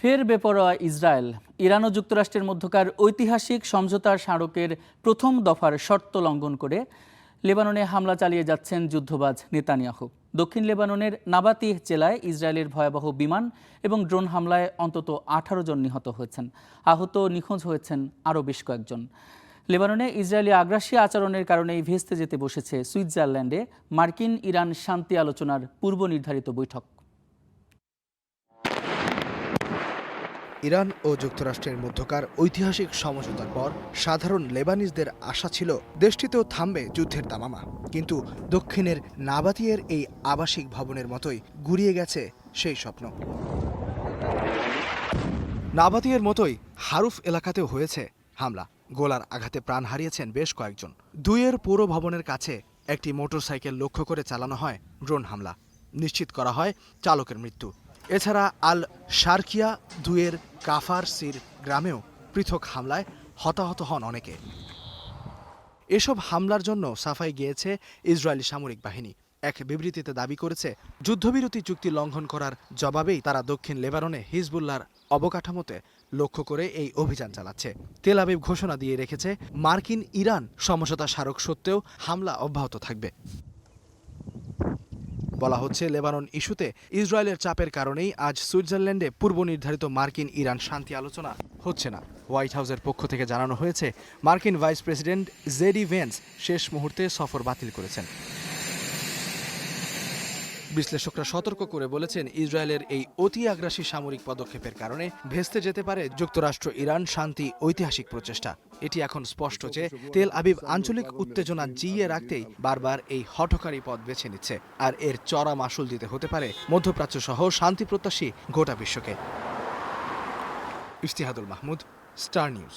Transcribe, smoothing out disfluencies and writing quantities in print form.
ফের বেপরোয়া Israel. Iran ও যুক্তরাষ্ট্রের মধ্যকার ঐতিহাসিক সমঝোতার স্মারকের প্রথম দফার শর্ত লঙ্ঘন করে লেবাননে হামলা চালিয়ে যাচ্ছেন যুদ্ধবাজ নেতানিয়াহু। দক্ষিণ লেবাননের নাবাতিহ জেলায় ইসরায়েলের ভয়াবহ বিমান এবং ড্রোন হামলায় অন্তত 18 জন নিহত হয়েছেন। আহত নিখোঁজ হয়েছেন আরও বেশ কয়েকজন। লেবাননে ইসরায়েলি আগ্রাসী আচরণের কারণেই ভেস্তে যেতে বসেছে সুইজারল্যান্ডে মার্কিন ইরান শান্তি আলোচনার পূর্ব নির্ধারিত বৈঠক। ইরান ও যুক্তরাষ্ট্রের মধ্যকার ঐতিহাসিক সমঝোতার পর সাধারণ লেবানিজদের আশা ছিল দেশটিতেও থামবে যুদ্ধের দামামা, কিন্তু দক্ষিণের নাবাতিয়ের এই আবাসিক ভবনের মতোই গুড়িয়ে গেছে সেই স্বপ্ন। নাবাতিয়ের মতোই হারুফ এলাকাতেও হয়েছে হামলা। গোলার আঘাতে প্রাণ হারিয়েছেন বেশ কয়েকজন। দুইয়ের পৌর ভবনের কাছে একটি মোটরসাইকেল লক্ষ্য করে চালানো হয় ড্রোন হামলা। নিশ্চিত করা হয় চালকের মৃত্যু। এছাড়া আল শারকিয়া দুয়ের কাফার সির গ্রামেও পৃথক হামলায় হতাহত হন অনেকে। এসব হামলার জন্য সাফাই গিয়েছে ইসরায়েলি সামরিক বাহিনী। এক বিবৃতিতে দাবি করেছে, যুদ্ধবিরতি চুক্তি লঙ্ঘন করার জবাবেই তারা দক্ষিণ লেবাননে হিজবুল্লাহর অবকাঠামোতে লক্ষ্য করে এই অভিযান চালাচ্ছে। তেল আবিব ঘোষণা দিয়ে রেখেছে, মার্কিন ইরান সমঝোতা স্মারক সত্ত্বেও হামলা অব্যাহত থাকবে। বলা হচ্ছে, লেবানন ইস্যুতে ইসরায়েলের চাপের কারণেই আজ সুইজারল্যান্ডে পূর্ব নির্ধারিত মার্কিন ইরান শান্তি আলোচনা হচ্ছে না। হোয়াইট হাউসের পক্ষ থেকে জানানো হয়েছে, মার্কিন ভাইস প্রেসিডেন্ট জেডি ভেন্স শেষ মুহূর্তে সফর বাতিল করেছেন। বিশ্লেষকরা সতর্ক করে বলেছেন, ইসরায়েলের এই অতি আগ্রাসী সামরিক পদক্ষেপের কারণে ভেস্তে যেতে পারে যুক্তরাষ্ট্র ইরান শান্তি ঐতিহাসিক প্রচেষ্টা। এটি এখন স্পষ্ট যে তেল আবিব আঞ্চলিক উত্তেজনা জিইয়ে রাখতেই বারবার এই হঠকারী পথ বেছে নিচ্ছে, আর এর চড়া মাশুল দিতে হতে পারে মধ্যপ্রাচ্য সহ শান্তি প্রত্যাশী গোটা বিশ্বকে। ইশতিহাদুল মাহমুদ, স্টার নিউজ।